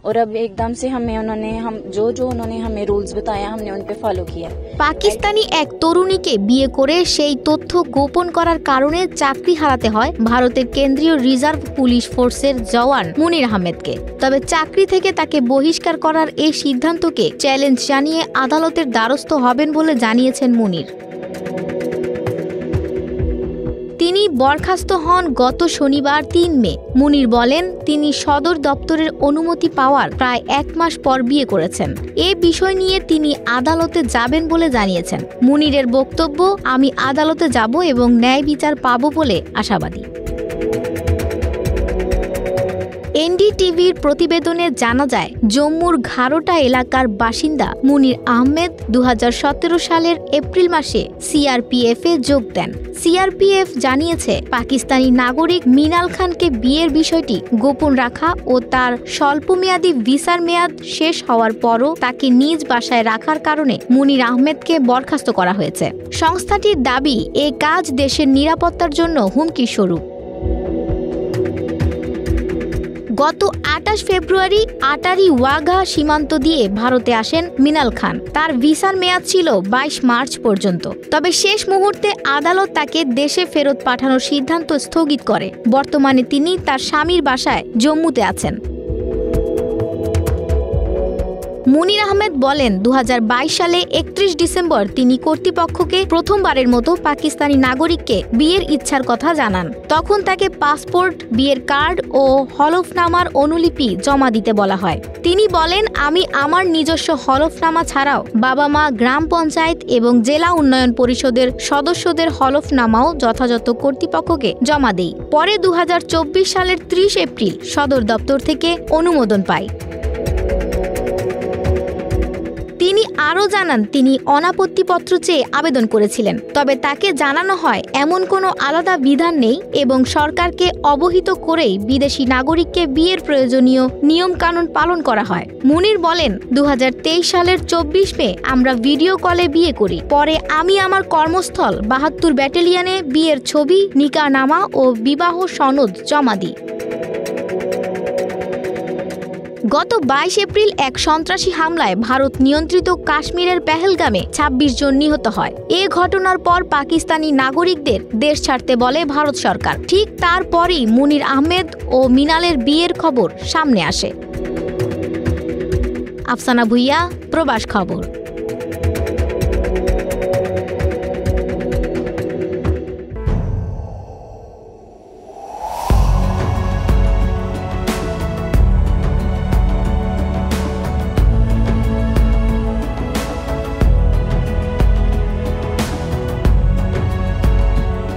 और अब एकदम से हम जो उन्होंने हमें रूल्स बताया हमने उन पे फॉलो किया। পাকিস্তানি এক তরুণীকে বিয়ে করে সেই তথ্য গোপন করার কারণে চাকরি হারাতে হয় ভারতের কেন্দ্রীয় রিজার্ভ পুলিশ ফোর্সের জওয়ান মুনির আহমেদকে। তবে চাকরি থেকে তাকে বহিষ্কার করার এই সিদ্ধান্তকে চ্যালেঞ্জ জানিয়ে আদালতের দ্বারস্থ হবেন বলে জানিয়েছেন মুনির। তিনি বরখাস্ত হন গত শনিবার ৩ মে। মুনির বলেন তিনি সদর দপ্তরের অনুমতি পাওয়ার প্রায় ১ মাস পর বিয়ে করেছেন। এ বিষয় নিয়ে তিনি আদালতে যাবেন বলে জানিয়েছেন। মুনিরের বক্তব্য, আমি আদালতে যাব এবং ন্যায় বিচার পাব বলে আশাবাদী। এনডিটিভির প্রতিবেদনে জানা যায় জম্মুর ঘারোটা এলাকার বাসিন্দা মুনির আহমেদ ২০১৭ সালের এপ্রিল মাসে সিআরপিএফে যোগ দেন। সিআরপিএফ জানিয়েছে পাকিস্তানি নাগরিক মিনাল খানকে বিয়ের বিষয়টি গোপন রাখা ও তার স্বল্পমেয়াদী ভিসার মেয়াদ শেষ হওয়ার পরও তাকে নিজ বাসায় রাখার কারণে মুনির আহমেদকে বরখাস্ত করা হয়েছে। সংস্থাটির দাবি, এ কাজ দেশের নিরাপত্তার জন্য হুমকি স্বরূপ। গত ২৮ ফেব্রুয়ারি আটারি ওয়াঘা সীমান্ত দিয়ে ভারতে আসেন মিনাল খান। তার ভিসার মেয়াদ ছিল ২২ মার্চ পর্যন্ত। তবে শেষ মুহূর্তে আদালত তাকে দেশে ফেরত পাঠানোর সিদ্ধান্ত স্থগিত করে। বর্তমানে তিনি তার স্বামীর বাসায় জম্মুতে আছেন। মুনির আহমেদ বলেন ২০২২ সালে ৩১ ডিসেম্বর তিনি কর্তৃপক্ষকে প্রথমবারের মতো পাকিস্তানি নাগরিককে বিয়ের ইচ্ছার কথা জানান। তখন তাকে পাসপোর্ট, বিয়ের কার্ড ও হলফনামার অনুলিপি জমা দিতে বলা হয়। তিনি বলেন, আমি আমার নিজস্ব হলফনামা ছাড়াও বাবা মা, গ্রাম পঞ্চায়েত এবং জেলা উন্নয়ন পরিষদের সদস্যদের হলফনামাও যথাযথ কর্তৃপক্ষকে জমা দেই। পরে ২০২৪ সালের ৩০ এপ্রিল সদর দপ্তর থেকে অনুমোদন পায়। তিনি আরও জানান তিনি অনাপত্তিপত্র চেয়ে আবেদন করেছিলেন, তবে তাকে জানানো হয় এমন কোনো আলাদা বিধান নেই এবং সরকারকে অবহিত করেই বিদেশি নাগরিককে বিয়ের প্রয়োজনীয় নিয়মকানুন পালন করা হয়। মুনির বলেন ২০২৩ সালের ২৪ মে আমরা ভিডিও কলে বিয়ে করি। পরে আমি আমার কর্মস্থল ৭২ ব্যাটালিয়নে বিয়ের ছবি, নিকাহনামা ও বিবাহ সনদ জমা দিই। গত ২২ এপ্রিল এক সন্ত্রাসী হামলায় ভারত নিয়ন্ত্রিত কাশ্মীরের পেহেলগামে ২৬ জন নিহত হয়। এ ঘটনার পর পাকিস্তানি নাগরিকদের দেশ ছাড়তে বলে ভারত সরকার। ঠিক তারপরই মুনির আহমেদ ও মিনালের বিয়ের খবর সামনে আসে। আফসানা ভুইয়া, প্রবাস খবর।